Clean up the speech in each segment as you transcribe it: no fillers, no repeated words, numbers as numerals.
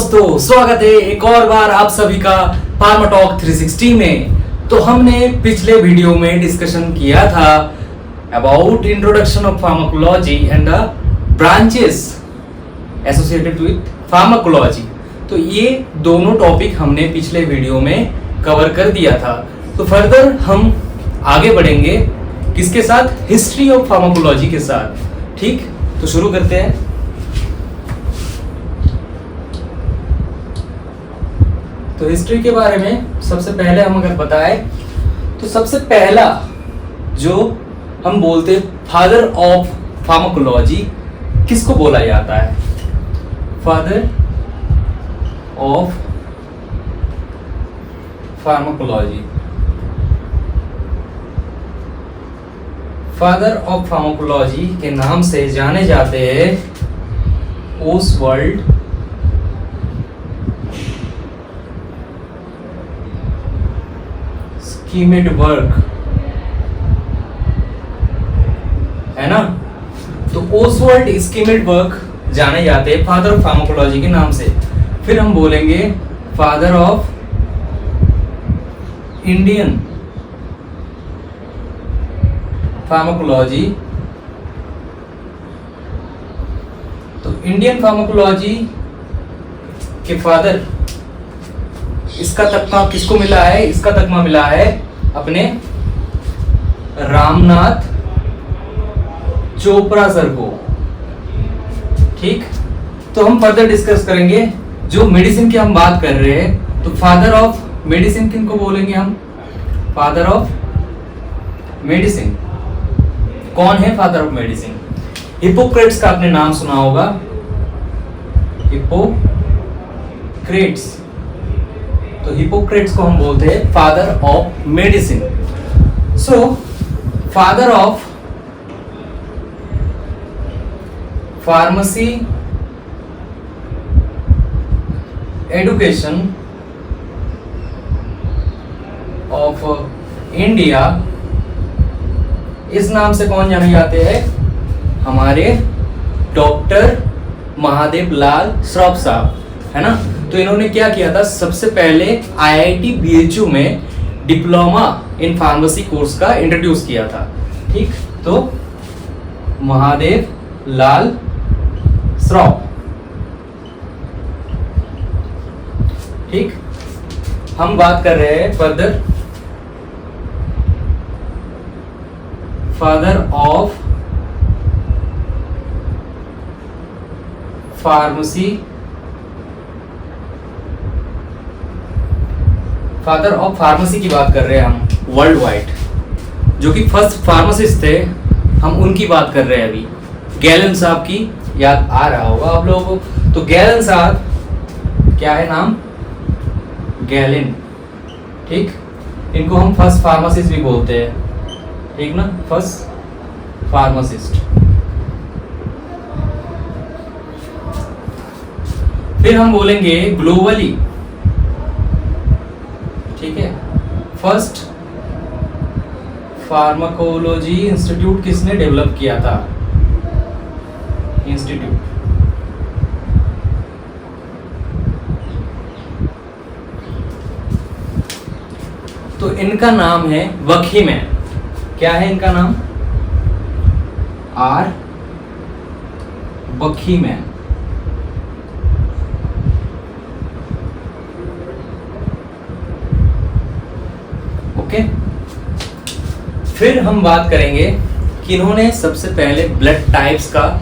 दोस्तों, स्वागत है एक और बार आप सभी का फार्मा टॉक 360 में। तो हमने पिछले वीडियो में डिस्कशन किया था about introduction of pharmacology and the branches associated with pharmacology. तो ये दोनों टॉपिक हमने पिछले वीडियो में कवर कर दिया था। तो फर्दर हम आगे बढ़ेंगे किसके साथ? हिस्ट्री ऑफ फार्माकोलॉजी के साथ। ठीक, तो शुरू करते हैं। तो हिस्ट्री के बारे में सबसे पहले हम अगर बताएं तो सबसे पहला जो हम बोलते फादर ऑफ फार्माकोलॉजी किसको बोला जाता है? Father of pharmacology. Father of pharmacology के नाम से जाने जाते हैं ओसवाल्ड स्कीमेडबर्ग, है ना? तो ओसवाल्ड स्कीमेडबर्ग जाने जाते हैं फादर ऑफ फार्माकोलॉजी के नाम से। फिर हम बोलेंगे फादर ऑफ इंडियन फार्माकोलॉजी। तो इंडियन फार्माकोलॉजी के फादर, इसका तकमा किसको मिला है? इसका तकमा मिला है अपने रामनाथ चोपड़ा सर को। ठीक, तो हम फर्दर डिस्कस करेंगे। जो मेडिसिन की हम बात कर रहे हैं, तो फादर ऑफ मेडिसिन किनको बोलेंगे हम? फादर ऑफ मेडिसिन कौन है? फादर ऑफ मेडिसिन हिप्पोक्रेट्स का आपने नाम सुना होगा। हिप्पोक्रेट्स, तो हिप्पोक्रेट्स को हम बोलते हैं father of medicine. So father of pharmacy education of India, इस नाम से कौन जाने जाते हैं? हमारे डॉक्टर महादेव लाल श्रॉफ साहब, है ना? तो इन्होंने क्या किया था? सबसे पहले आईआईटी बीएचयू में डिप्लोमा इन फार्मेसी कोर्स का इंट्रोड्यूस किया था। ठीक, तो महादेव लाल श्रॉफ। ठीक, हम बात कर रहे हैं further father of pharmacy, father of pharmacy की बात कर रहे हैं हम वर्ल्ड वाइड। जो कि फर्स्ट फार्मासिस्ट थे, हम उनकी बात कर रहे हैं अभी। गैलन साहब की याद आ रहा होगा आप लोगों को। तो गैलन साहब, क्या है नाम? गैलिन। ठीक, इनको हम फर्स्ट फार्मासिस्ट भी बोलते हैं। ठीक ना, फर्स्ट फार्मासिस्ट। फिर हम बोलेंगे ग्लोबली, ठीक है, फर्स्ट फार्माकोलॉजी इंस्टीट्यूट किसने डेवलप किया था? इंस्टीट्यूट, तो इनका नाम है वकीमैन। क्या है इनका नाम? आर वकीमैन। ओके, फिर हम बात करेंगे कि इन्होंने सबसे पहले ब्लड टाइप्स का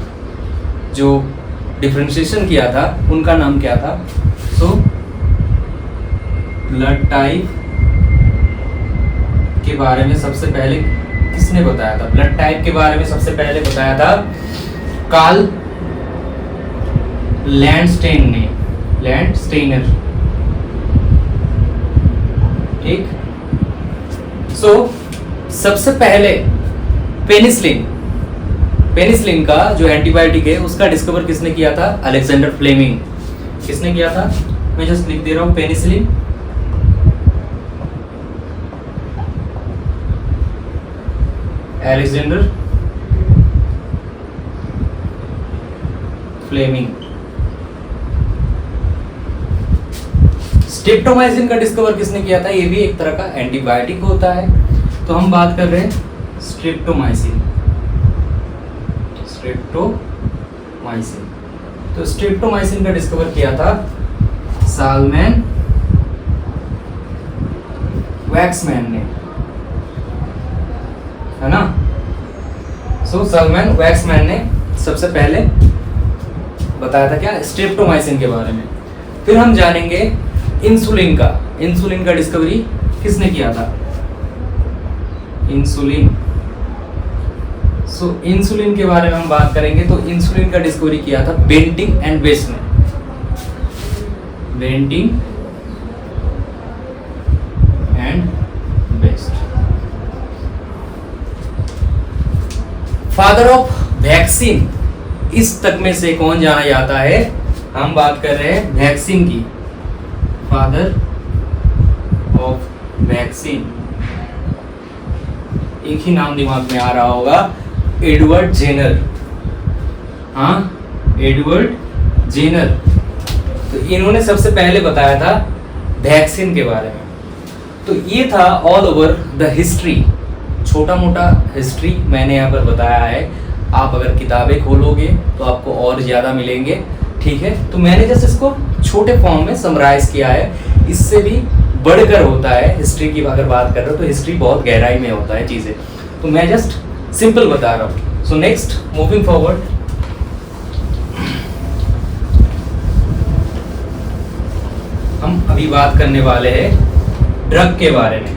जो डिफरेंशिएशन किया था, उनका नाम क्या था? सो ब्लड टाइप के बारे में सबसे पहले किसने बताया था? ब्लड टाइप के बारे में सबसे पहले बताया था कार्ल लैंडस्टेन ने, लैंडस्टेनर। ठीक, सो सबसे पहले पेनिसिलिन, पेनिसिलिन का जो एंटीबायोटिक है उसका डिस्कवर किसने किया था? Alexander Fleming. किसने किया था? मैं जस्ट लिख दे रहा हूं पेनिसिलिन। Alexander Fleming. स्ट्रेप्टोमाइसिन का डिस्कवर किसने किया था? ये भी एक तरह का एंटीबायोटिक होता है। तो हम बात कर रहे हैं स्ट्रेप्टोमाइसिन। तो स्ट्रेप्टोमाइसिन का डिस्कवर किया था सालमैन वैक्समैन ने, है ना। सो सालमैन वैक्समैन ने सबसे पहले बताया था क्या? स्ट्रेप्टोमाइसिन के बारे में। फिर हम जानेंगे इंसुलिन का डिस्कवरी किसने किया था? इंसुलिन। सो इंसुलिन के बारे में हम बात करेंगे। तो इंसुलिन का डिस्कवरी किया था बेंटिंग एंड वेस्ट ने। Banting and Best. Father of vaccine, इस तक में से कौन जाना जाता है? हम बात कर रहे हैं वैक्सीन की। फादर ऑफ वैक्सीन, एक ही नाम दिमाग में आ रहा होगा, एडवर्ड जेनर। हाँ, एडवर्ड जेनर। तो इन्होंने सबसे पहले बताया था वैक्सीन के बारे में। तो ये था ऑल ओवर द हिस्ट्री, छोटा मोटा हिस्ट्री मैंने यहाँ पर बताया है। आप अगर किताबें खोलोगे तो आपको और ज़्यादा मिलेंगे, ठीक है। तो मैंने जस्ट इसको छोटे फॉर्म में समराइज किया है। इससे भी बढ़कर होता है हिस्ट्री की अगर बात कर रहे हो तो हिस्ट्री बहुत गहराई में होता है चीज़ें, तो मैं जस्ट सिंपल बता रहा हूँ। सो नेक्स्ट, मूविंग फॉरवर्ड, हम अभी बात करने वाले हैं ड्रग के बारे में,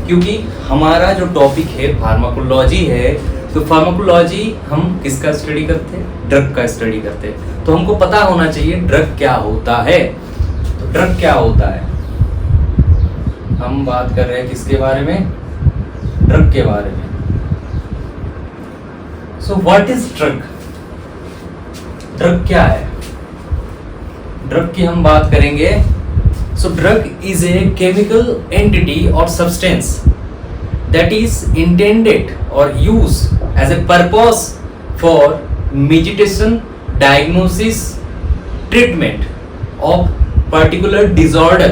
क्योंकि हमारा जो टॉपिक है फार्माकोलॉजी है। तो फार्माकोलॉजी हम किसका स्टडी करते हैं? ड्रग का स्टडी करते हैं। तो हमको पता होना चाहिए ड्रग क्या होता है। तो ड्रग क्या होता है? हम बात कर रहे हैं किसके बारे में? ड्रग के बारे में। So what is drug? Drug क्या है? ड्रग की हम बात करेंगे। So drug is a chemical entity और substance that is intended or used as a purpose for medication, diagnosis, treatment of particular disorder।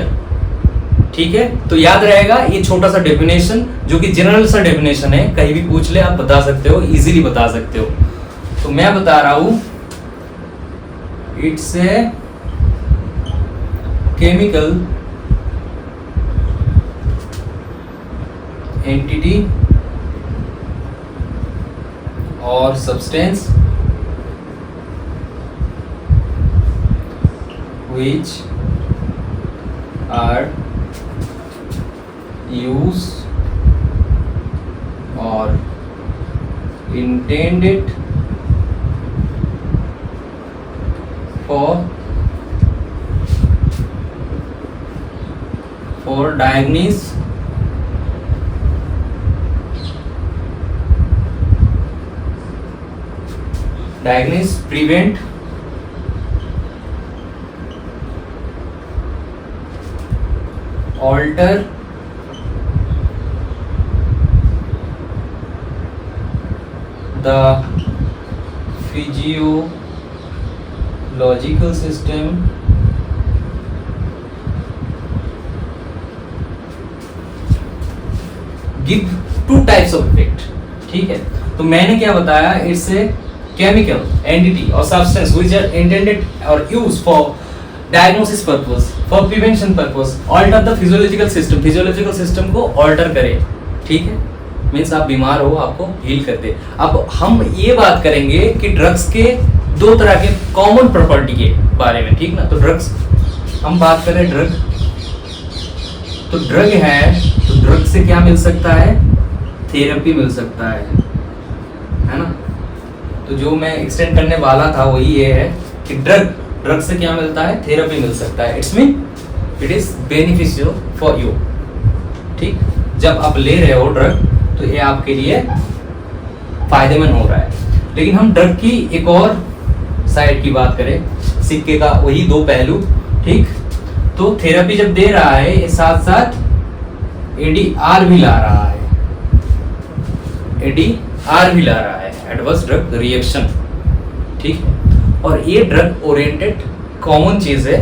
ठीक है, तो याद रहेगा ये छोटा सा डेफिनेशन जो कि जनरल सा डेफिनेशन है, कहीं भी पूछ ले आप बता सकते हो, इजीली बता सकते हो। तो मैं बता रहा हूं, it's a chemical entity or substance which are used or intended for diagnose, prevent, alter the physiological system, give two types of effect। ठीक है, तो मैंने क्या बताया? It's a chemical entity or substance which are intended or used for diagnosis purpose, for prevention purpose, alter the physiological system को alter करे। ठीक है, मीन्स आप बीमार हो, आपको हील करते। अब हम ये बात करेंगे कि ड्रग्स के दो तरह के कॉमन प्रॉपर्टी के बारे में, ठीक ना। तो ड्रग्स, हम बात करें ड्रग, तो ड्रग है, तो ड्रग से क्या मिल सकता है? थेरेपी मिल सकता है ना। तो जो मैं एक्सटेंड करने वाला था वही ये है कि ड्रग से क्या मिलता है? थेरेपी मिल सकता है। It's mean it is beneficial for you. ठीक, जब आप ले रहे हो ड्रग तो ये आपके लिए फायदेमंद हो रहा है। लेकिन हम ड्रग की एक और साइड की बात करें, सिक्के का वही दो पहलू, ठीक। तो थेरेपी जब दे रहा है ये साथ साथ एडीआर भी ला रहा है, एडीआर भी ला रहा है, एडवर्स ड्रग रिएक्शन, ठीक है। और ये ड्रग ओरिएंटेड कॉमन चीज है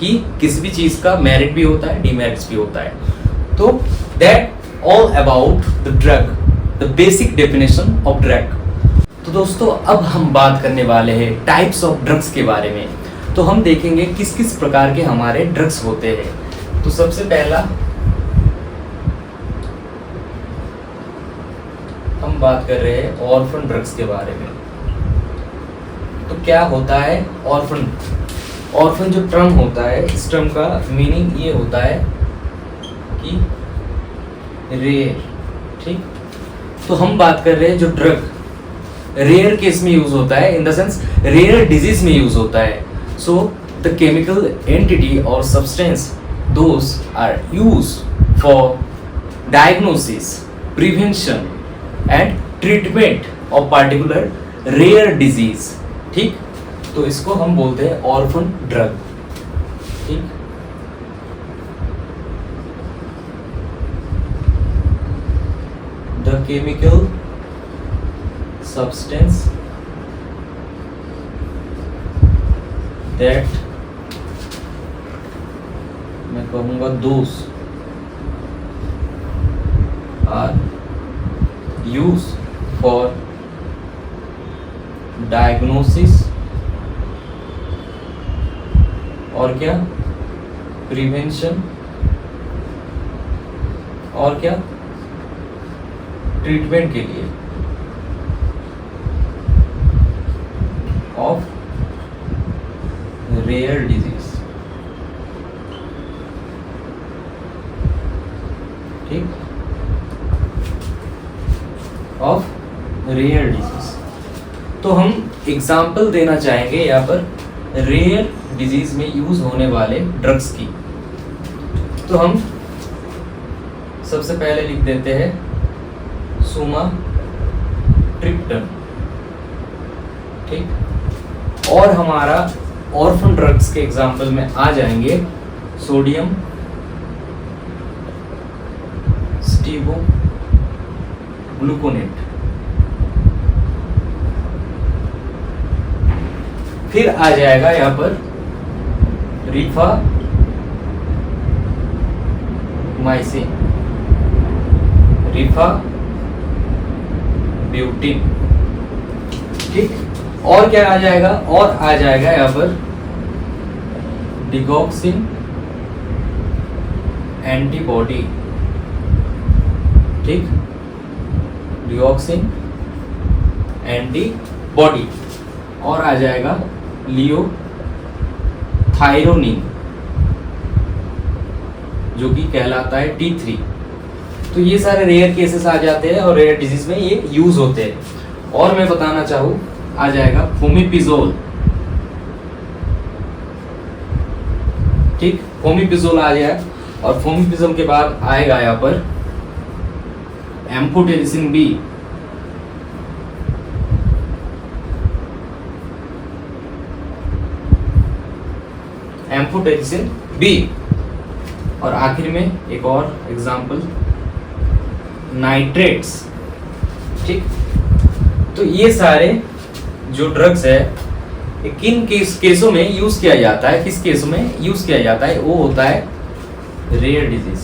कि किसी भी चीज का मेरिट भी होता है, डिमेरिट्स भी होता है। तो that all about the drug, the basic definition of drug. तो दोस्तों अब हम बात करने वाले हैं टाइप्स ऑफ ड्रग्स के बारे में। तो हम देखेंगे किस किस प्रकार के हमारे ड्रग्स होते हैं। तो सबसे पहला हम बात कर रहे हैं ऑर्फन ड्रग्स के बारे में। तो क्या होता है ऑर्फन? ऑर्फन जो टर्म होता है, इस टर्म का मीनिंग ये होता है कि रेयर, ठीक। तो हम बात कर रहे हैं जो ड्रग रेयर केस में यूज होता है, in the sense rare disease में यूज होता है। सो द केमिकल एंटिटी और substance those are use for diagnosis, prevention and treatment of particular rare disease, ठीक। तो इसको हम बोलते हैं ऑर्फन ड्रग, ठीक। द केमिकल substance that मैं कहूँगा those are used for diagnosis और क्या प्रिवेंशन और क्या ट्रीटमेंट के लिए ऑफ रेयर डिजीज, ठीक, ऑफ रेयर डिजीज। तो हम एग्जाम्पल देना चाहेंगे यहाँ पर रेयर डिजीज में यूज होने वाले ड्रग्स की। तो हम सबसे पहले लिख देते हैं सुमाट्रिप्टन, ठीक। और हमारा ऑर्फन ड्रग्स के एग्जाम्पल में आ जाएंगे सोडियम स्टीरोग्लूकोनेट, फिर आ जाएगा यहाँ पर रिफामाइसिन, रिफाब्यूटिन, ठीक। और क्या आ जाएगा? और आ जाएगा यहाँ पर डिगॉक्सिन एंटीबॉडी, ठीक, डिगॉक्सिन एंटीबॉडी। और आ जाएगा लियोथायरोनिन जो कि कहलाता है T3। तो ये सारे रेयर केसेस आ जाते हैं और रेयर डिजीज में ये यूज होते हैं। और मैं बताना चाहूँ आ जाएगा फोमिपिजोल, ठीक, फोमिपिजोल आ गया। और फोमिपिजोल के बाद आएगा यहाँ पर एम्फोटेरिसिन बी, एम्फोटेरिसिन बी। और आखिर में एक और एग्जाम्पल नाइट्रेट्स, ठीक। तो ये सारे जो ड्रग्स है किन केसों में यूज किया जाता है, किस केसों में यूज किया जाता है, वो होता है रेयर डिजीज।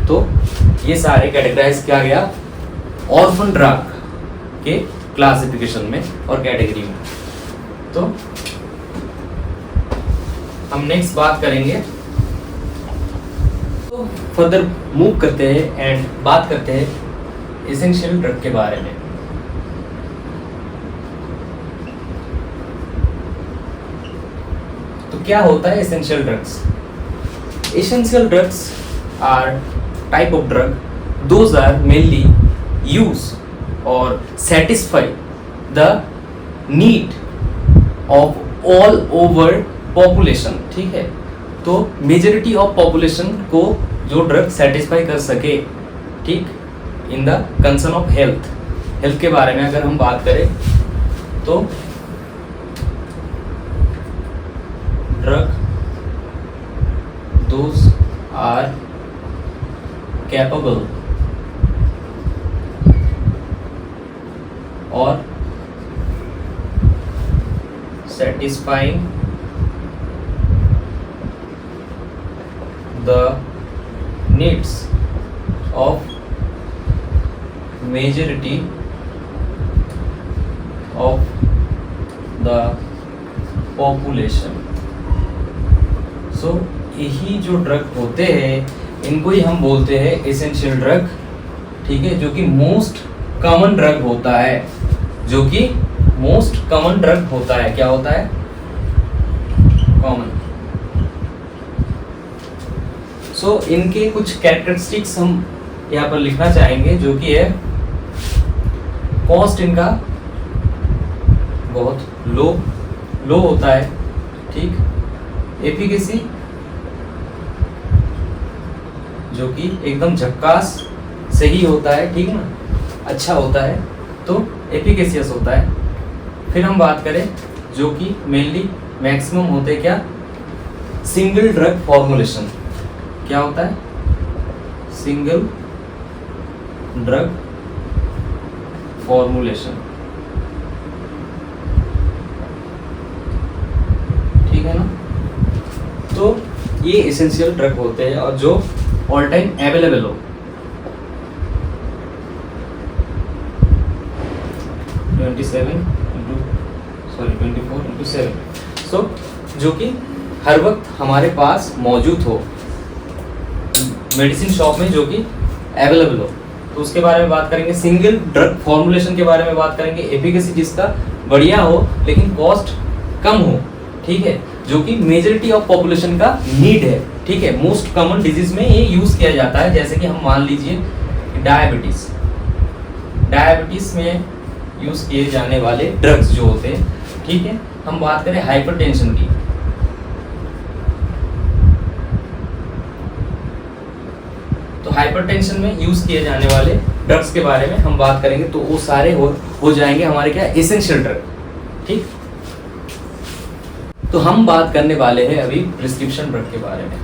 तो ये सारे कैटेगराइज किया गया ऑर्फन ड्रग के क्लासिफिकेशन में और कैटेगरी में। तो हम नेक्स्ट बात करेंगे, तो फर्दर मूव करते हैं एंड बात करते हैं एसेंशियल ड्रग के बारे में। तो क्या होता है essential drugs? Essential drugs are type of drug, those are mainly use or satisfy the need of all over population, ठीक है। तो मेजॉरिटी ऑफ पॉपुलेशन को जो ड्रग सेटिस्फाई कर सके, ठीक, in the concern of health. Health के बारे में अगर हम बात करें तो ड्रग दोज आर कैपेबल और satisfying the needs of majority of the population. So यही जो ड्रग होते हैं इनको ही हम बोलते हैं एसेंशियल ड्रग, ठीक है, जो कि मोस्ट कॉमन ड्रग होता है, जो कि मोस्ट कॉमन ड्रग होता है। क्या होता है? कॉमन। सो इनके कुछ कैरेक्टरिस्टिक्स हम यहाँ पर लिखना चाहेंगे, जो कि है कॉस्ट इनका बहुत लो होता है, ठीक। एफिकेसी जो कि एकदम झक्कास सही होता है, ठीक ना, अच्छा होता है, तो एफिकेशियस होता है। फिर हम बात करें जो कि मेनली मैक्सिमम होते हैं क्या? Single drug formulation. क्या होता है? सिंगल ड्रग फॉर्मुलेशन, ठीक है ना। तो ये एसेंशियल ड्रग होते हैं और जो ऑल टाइम अवेलेबल हो। 24/7। सो जो कि हर वक्त हमारे पास मौजूद हो, मेडिसिन शॉप में जो कि अवेलेबल हो। तो उसके बारे में बात करेंगे। सिंगल ड्रग फॉर्मुलेशन के बारे में बात करेंगे। एफिकेसी जिसका बढ़िया हो लेकिन कॉस्ट कम हो, ठीक है, जो कि मेजॉरिटी ऑफ पॉपुलेशन का नीड है, ठीक है। मोस्ट कॉमन डिजीज में ये यूज किया जाता है, जैसे कि हम मान लीजिए डायबिटीज में यूज किए जाने वाले ड्रग्स जो होते हैं, ठीक है। हम बात करें हाइपरटेंशन की, तो हाइपरटेंशन में यूज किए जाने वाले ड्रग्स के बारे में हम बात करेंगे। तो वो सारे हो जाएंगे हमारे क्या? एसेंशियल ड्रग, ठीक। तो हम बात करने वाले हैं अभी प्रिस्क्रिप्शन ड्रग के बारे में।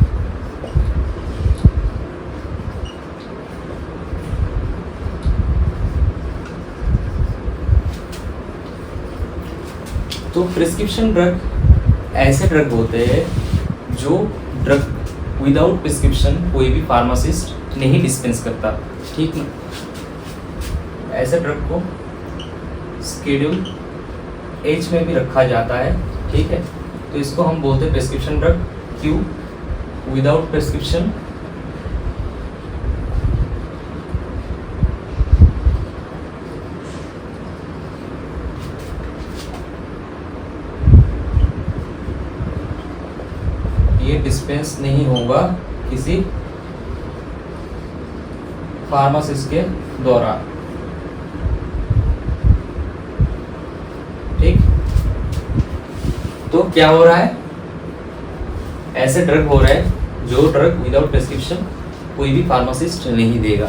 तो प्रिस्क्रिप्शन ड्रग ऐसे ड्रग होते हैं जो ड्रग विदाउट प्रिस्क्रिप्शन कोई भी फार्मासिस्ट नहीं डिस्पेंस करता, ठीक ना। ऐसे ड्रग को शेड्यूल एच में भी रखा जाता है, ठीक है। तो इसको हम बोलते हैं प्रिस्क्रिप्शन ड्रग। क्यों? विदाउट प्रिस्क्रिप्शन ये डिस्पेंस नहीं होगा किसी फार्मासिस्ट के द्वारा, ठीक। तो क्या हो रहा है? ऐसे ड्रग हो रहे हैं जो ड्रग विदाउट प्रिस्क्रिप्शन कोई भी फार्मासिस्ट नहीं देगा।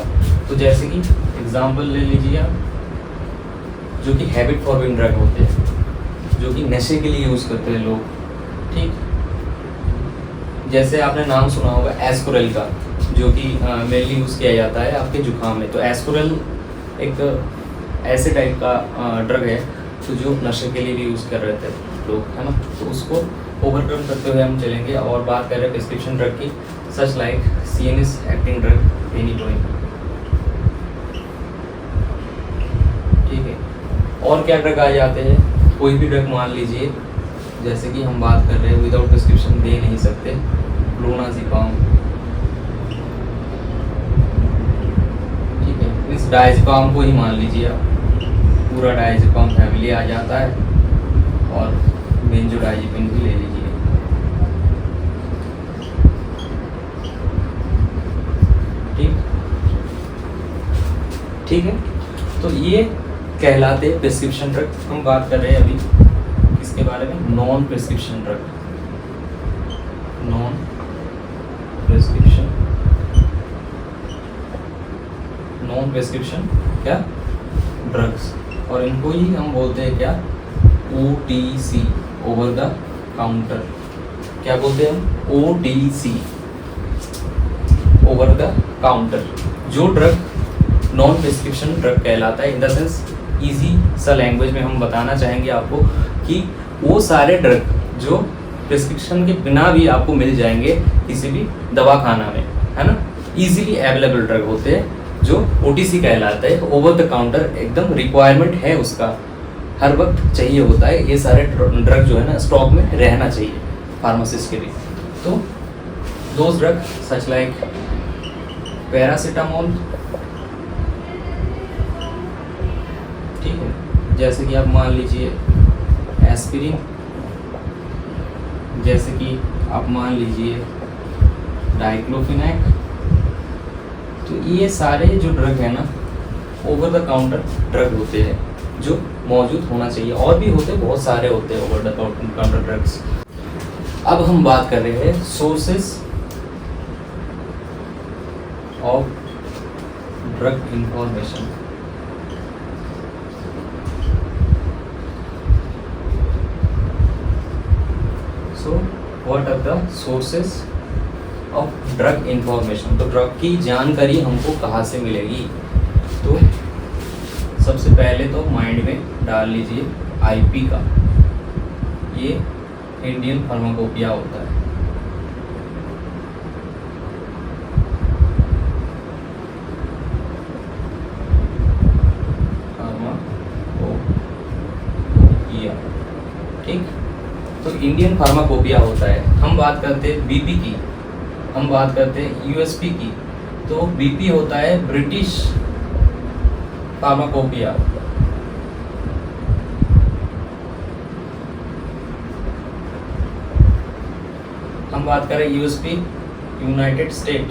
तो जैसे कि एग्जांपल ले लीजिए आप, जो कि हैबिट फॉर्मिंग ड्रग होते हैं, जो कि नशे के लिए यूज करते हैं लोग, ठीक। जैसे आपने नाम सुना होगा एस्कोरेल का, जो कि मेनली यूज किया जाता है आपके जुकाम में। तो एस्कोरेल एक ऐसे टाइप का ड्रग है तो जो नशे के लिए भी यूज कर रहे थे लोग, है ना। तो उसको ओवरकम करते हुए हम चलेंगे और बात कर रहे हैं प्रिस्क्रिप्शन ड्रग की, such like CNS acting drug phenytoin, ठीक है। और क्या ड्रग आ जाते हैं? कोई भी ड्रग मान लीजिए, जैसे कि हम बात कर रहे हैं विदाउट प्रिस्क्रिप्शन दे नहीं सकते, क्लोनाज़ेपाम, ठीक है। इस डायज़ेपाम को ही मान लीजिए आप, पूरा डायज़ेपाम फैमिली आ जाता है, और बेंजोडाइज़ेपिन भी ले लीजिए, ठीक है। तो ये कहलाते हैं प्रिस्क्रिप्शन ड्रग। हम बात कर रहे हैं अभी किसके बारे में? Non prescription drug. Non prescription क्या? ड्रग्स। और इनको ही हम बोलते हैं क्या? OTC, over the counter. क्या बोलते हैं हम? OTC, over the counter. जो ड्रग नॉन प्रिस्क्रिप्शन ड्रग कहलाता है, इन द सेंस इजी सा लैंग्वेज में हम बताना चाहेंगे आपको कि वो सारे ड्रग जो प्रिस्क्रिप्शन के बिना भी आपको मिल जाएंगे किसी भी दवाखाना में, है ना। इजीली अवेलेबल ड्रग होते हैं जो OTC कहलाता है, ओवर द काउंटर, एकदम रिक्वायरमेंट है उसका, हर वक्त चाहिए होता है। ये सारे ड्रग जो है ना स्टॉक में रहना चाहिए फार्मासिस्ट के लिए। तो those drug such like paracetamol, ठीक है, जैसे कि आप मान लीजिए एस्पिरिन, जैसे कि आप मान लीजिए डाइक्लोफिनैक। तो ये सारे जो ड्रग है ना ओवर द काउंटर ड्रग होते हैं जो मौजूद होना चाहिए। और भी होते बहुत सारे होते हैं ओवर द काउंटर ड्रग्स। अब हम बात कर रहे हैं sources of drug information. So what are the sources of drug information. तो ड्रग की जानकारी हमको कहाँ से मिलेगी? तो सबसे पहले तो माइंड में डाल लीजिए IP का, ये इंडियन फार्माकोपिया होता है। फार्माकोपिया, ठीक। तो इंडियन फार्माकोपिया होता है। हम बात करते हैं BP की, हम बात करते हैं USP की। तो BP होता है ब्रिटिश फार्माकोपिया। हम बात करें USP यूनाइटेड स्टेट,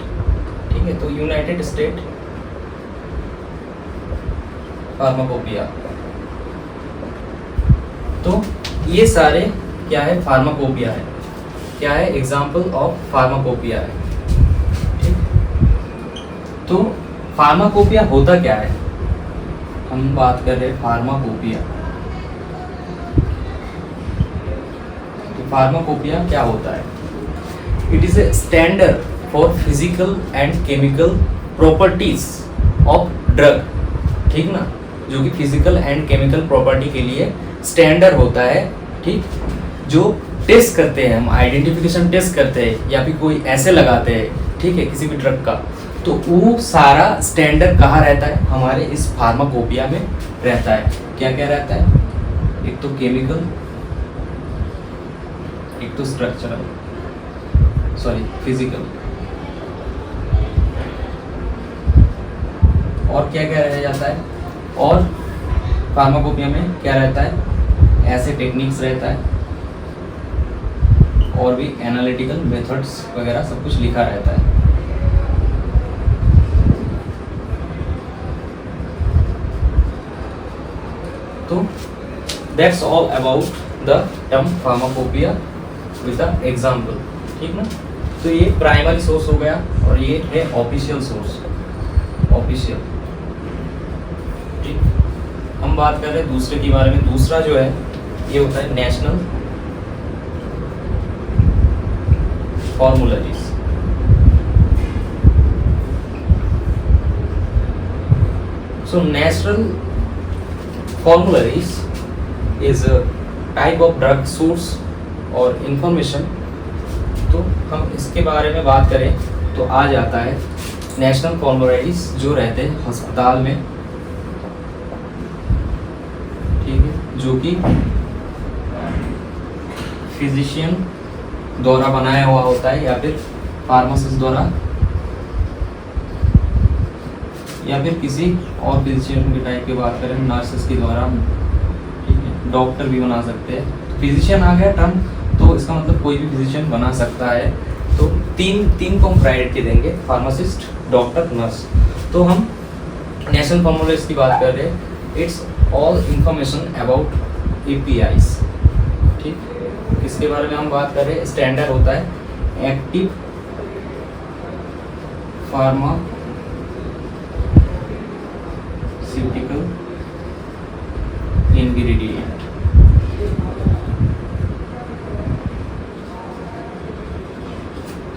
ठीक है। तो यूनाइटेड स्टेट फार्माकोपिया। तो ये सारे क्या है? फार्माकोपिया है। क्या है? एग्जाम्पल ऑफ फार्माकोपिया है, ठीक। तो फार्माकोपिया होता क्या है? हम बात कर रहे हैं फार्माकोपिया। तो फार्माकोपिया क्या होता है? It is a standard for physical and chemical properties of drug, ठीक ना, जो कि फिजिकल एंड केमिकल प्रॉपर्टी के लिए स्टैंडर्ड होता है, ठीक। जो टेस्ट करते हैं हम, आइडेंटिफिकेशन टेस्ट करते हैं या फिर कोई ऐसे लगाते हैं, ठीक है, किसी भी ड्रग का, तो वो सारा स्टैंडर्ड कहाँ रहता है? हमारे इस फार्माकोपिया में रहता है। क्या क्या रहता है? एक तो केमिकल, एक तो स्ट्रक्चरल, सॉरी फिजिकल, और क्या क्या रह जाता है? और फार्माकोपिया में क्या रहता है? ऐसे टेक्निक्स रहता है और भी एनालिटिकल मेथड्स वगैरह सब कुछ लिखा रहता है। तो that's all about the term pharmacopoeia with the example, ठीक ना। तो ये प्राइमरी सोर्स हो गया और ये है ऑफिशियल सोर्स, ऑफिशियल, ठीक। हम बात कर रहे हैं दूसरे के बारे में। दूसरा जो है ये होता है national formularies. So national formularies is a type of drug source or information. तो हम इसके बारे में बात करें तो आ जाता है नेशनल फॉर्मूलरीज जो रहते हैं अस्पताल में, ठीक है, जो कि फिजिशियन द्वारा बनाया हुआ होता है या फिर फार्मासिस्ट द्वारा या फिर किसी और फिजिशियन के टाइप की बात करें नर्सेस के द्वारा, ठीक है, डॉक्टर भी बना सकते हैं। फिजिशियन आ गया टर्म, तो इसका मतलब कोई भी फिजिशियन बना सकता है। तो तीन को हम प्रायोरिटी देंगे, फार्मासिस्ट, डॉक्टर, नर्स। तो हम नेशनल फॉर्मूलेज की बात कर रहे हैं। It's all information about APIs, ठीक। इसके बारे में हम बात कर रहे हैं। स्टैंडर्ड होता है active pharmaceutical ingredient.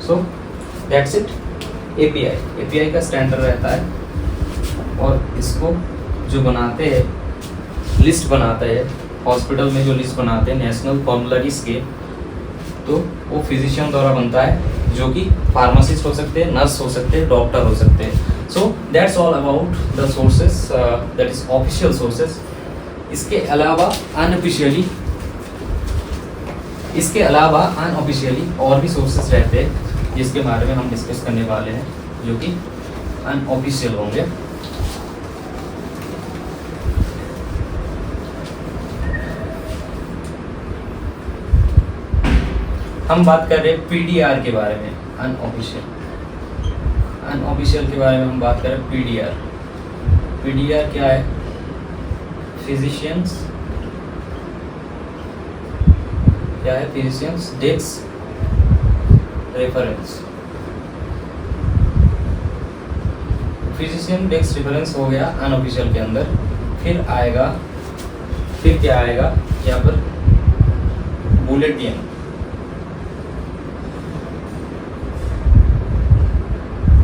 So that's it. API का स्टैंडर्ड रहता है और इसको जो बनाते हैं, लिस्ट बनाते हैं हॉस्पिटल में, जो लिस्ट बनाते हैं नेशनल फॉर्मूलरीज के, तो वो फिजिशियन द्वारा बनता है, जो कि फार्मासिस्ट हो सकते हैं, नर्स हो सकते हैं, डॉक्टर हो सकते हैं। So that's all about the sources, that is official sources. इसके अलावा अनऑफिशियली और भी सोर्सेस रहते हैं जिसके बारे में हम डिस्कस करने वाले हैं, जो कि अनऑफिशियल होंगे। हम बात कर रहे हैं पीडीआर के बारे में, अनऑफिशियल के बारे में हम बात कर रहे हैं पीडीआर। पीडीआर क्या है? Physicians desk reference. Physician desk reference हो गया अनऑफिशियल के अंदर। फिर क्या आएगा यहाँ पर? बुलेटिन।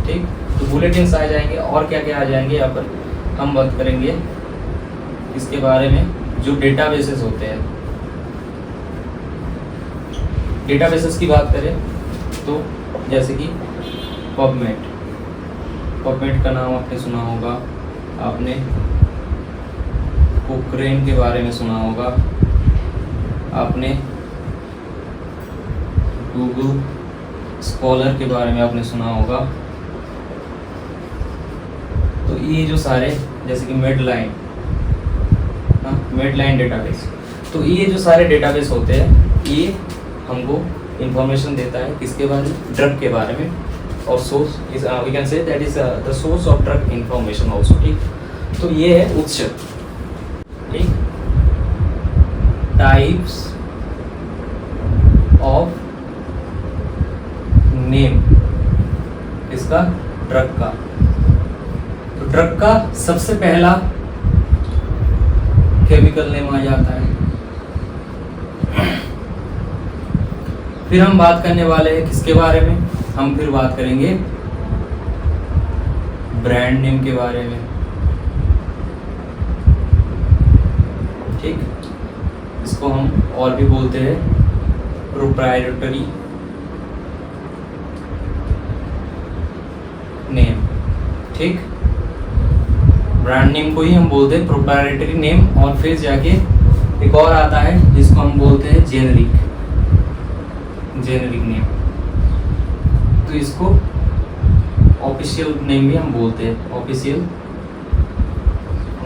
ठीक, तो बुलेटिन आ जाएंगे। और क्या क्या आ जाएंगे यहाँ पर? हम बात करेंगे इसके बारे में, जो डेटाबेसेस होते हैं। डेटाबेसेस की बात करें तो जैसे कि पबमेड का नाम आपने सुना होगा, आपने कोक्रेन के बारे में सुना होगा, आपने गूगल स्कॉलर के बारे में आपने सुना होगा। तो ये जो सारे, जैसे कि मेडलाइन डेटाबेस, तो ये जो सारे डेटाबेस होते हैं, ये हमको इंफॉर्मेशन देता है किसके बारे में? ड्रग के बारे में। और source is we can say that is the source of drug information also. ठीक, तो ये है उत्स। ठीक, टाइप्स ऑफ नेम इसका ड्रग का। तो ड्रग का सबसे पहला केमिकल नेम आ जाता है। फिर हम बात करने वाले हैं किसके बारे में? हम फिर बात करेंगे ब्रांड नेम के बारे में। ठीक, इसको हम और भी बोलते हैं प्रोप्राइटरी नेम। ठीक, ब्रांड नेम को ही हम बोलते हैं प्रोप्राइटरी नेम। और फिर जाके एक और आता है जिसको हम बोलते हैं जेनरिक नेम। तो इसको ऑफिशियल नेम भी हम बोलते हैं, ऑफिशियल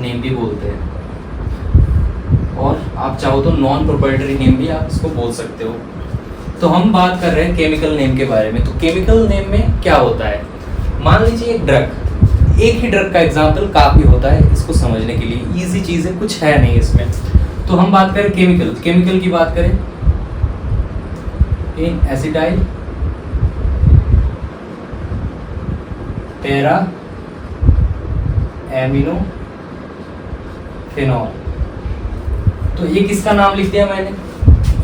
नेम भी बोलते हैं। और आप चाहो तो नॉन प्रोप्राइटरी नेम भी आप इसको बोल सकते हो। तो हम बात कर रहे हैं केमिकल नेम के बारे में। तो केमिकल नेम में क्या होता है? मान लीजिए एक ड्रग, एक ही ड्रग का एग्जाम्पल काफी होता है इसको समझने के लिए। इजी चीज है, कुछ है नहीं इसमें। तो हम बात करें केमिकल की बात करें, इन एसिटाइल पैरा एमिनो फिनॉल। तो ये किसका नाम लिख दिया मैंने?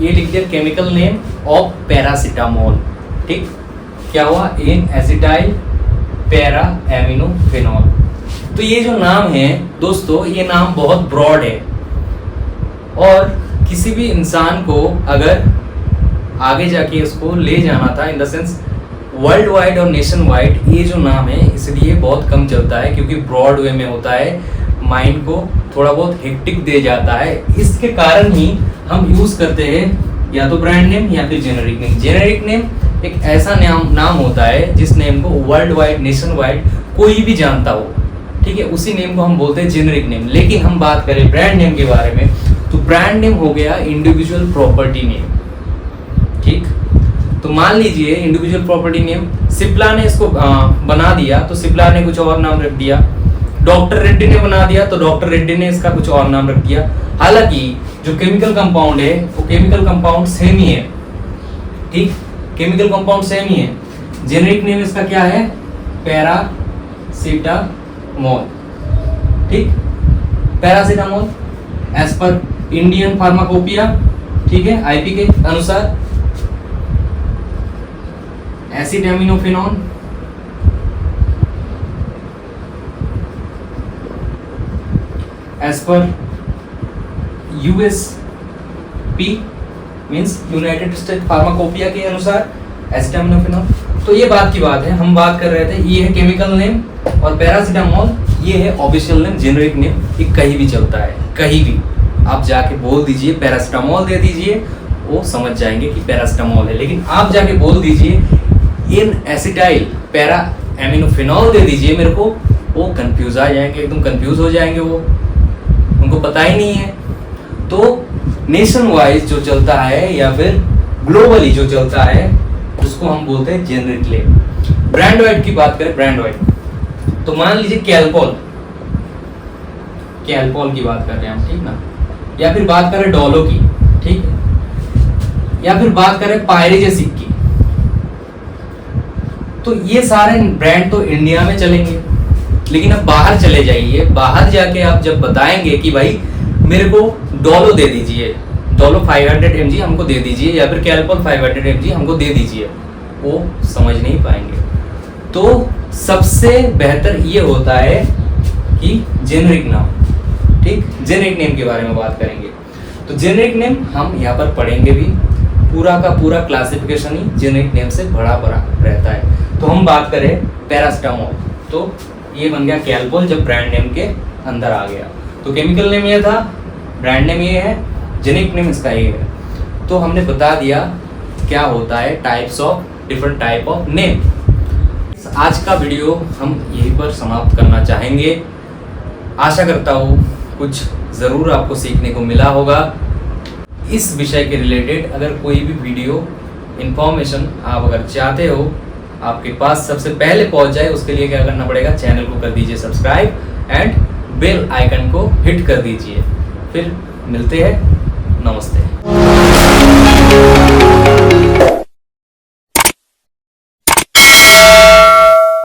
ये लिख दिया केमिकल नेम ऑफ पैरासिटामोल। ठीक, क्या हुआ? इन एसिटाइल पैरा एमिनो फिनॉल। तो ये जो नाम है दोस्तों, ये नाम बहुत ब्रॉड है और किसी भी इंसान को अगर आगे जाके इसको ले जाना था, इन द सेंस वर्ल्ड वाइड और नेशन वाइड, ये जो नाम है इसलिए बहुत कम चलता है क्योंकि ब्रॉड वे में होता है, माइंड को थोड़ा बहुत हेक्टिक दे जाता है। इसके कारण ही हम यूज करते हैं या तो ब्रांड नेम या फिर जेनेरिक नेम। जेनेरिक नेम एक ऐसा नाम होता है जिस नेम को वर्ल्ड वाइड नेशन वाइड कोई भी जानता हो। ठीक है, उसी नेम को हम बोलते हैं जेनेरिक नेम। लेकिन हम बात करें ब्रांड नेम के बारे में, तो ब्रांड नेम हो गया इंडिविजुअल प्रॉपर्टी नेम। ठीक, तो मान लीजिए इंडिविजुअल प्रॉपर्टी नेम सिप्ला ने इसको बना दिया तो सिप्ला ने कुछ और नाम रख दिया। डॉक्टर रेड्डी ने बना दिया तो डॉक्टर रेड्डी ने इसका कुछ और नाम रख दिया। हालांकि जो केमिकल कंपाउंड है वो केमिकल कंपाउंड सेम ही है। ठीक, केमिकल कंपाउंड सेम ही है। जेनेरिक नेम इसका क्या है? पैरासिटामोल। ठीक, paracetamol as per Indian Pharmacopoeia, ठीक है, आईपी के अनुसार acetaminophen, as per USP means United State Pharmacopoeia के अनुसार एसिटामिनोफेनॉल। तो ये बात की बात है, हम बात कर रहे थे, ये है केमिकल नेम और पैरासीटामोल ये है ऑफिशियल नेम, जेनरिक नेम। ये कहीं भी चलता है, कहीं भी आप जाके बोल दीजिए पैरासीटामोल दे दीजिए, वो समझ जाएंगे कि पैरासीटामोल है। लेकिन आप जाके बोल दीजिए इन एसिटाइल पैरा एमिनोफेनॉल दे दीजिए मेरे को, वो कंफ्यूज आ जाएंगे, एकदम कंफ्यूज हो जाएंगे, वो उनको पता ही नहीं है। तो नेशन वाइज जो चलता है या फिर ग्लोबली जो चलता है उसको हम बोलते हैं जेनरिक नेम। ब्रांड वाइड की बात करें, ब्रांड वाइड तो मान लीजिए कैलपॉल की बात कर रहे हैं हम, ठीक ना, या फिर बात करें डोलो की, ठीक है, या फिर बात करें पायरेजेसिक की। तो ये सारे ब्रांड तो इंडिया में चलेंगे, लेकिन अब बाहर चले जाइए, बाहर जाके आप जब बताएंगे कि भाई मेरे को डोलो दे दीजिए, डोलो 500 mg हमको दे दीजिए, या फिर कैलपॉल 500 mg हमको दे दीजिए, वो समझ नहीं पाएंगे। तो सबसे बेहतर ये होता है कि जेनरिक नाम, ठीक, जेनरिक नेम के बारे में बात करेंगे। तो जेनरिक नेम हम यहाँ पर पढ़ेंगे भी, पूरा का पूरा क्लासिफिकेशन ही जेनरिक नेम से बड़ा रहता है। तो हम बात करें पैरासीटामोल, तो ये बन गया कैलपॉल जब ब्रांड नेम के अंदर आ गया। तो केमिकल नेम ये था, ब्रांड नेम ये है, जेनरिक नेम इसका ये है। तो हमने बता दिया क्या होता है types of, different type of name. आज का वीडियो हम यहीं पर समाप्त करना चाहेंगे। आशा करता हूँ कुछ ज़रूर आपको सीखने को मिला होगा। इस विषय के रिलेटेड अगर कोई भी वीडियो इन्फॉर्मेशन आप अगर चाहते हो आपके पास सबसे पहले पहुंच जाए, उसके लिए क्या करना पड़ेगा, चैनल को कर दीजिए सब्सक्राइब एंड बेल आइकन को हिट कर दीजिए। फिर मिलते हैं, नमस्ते।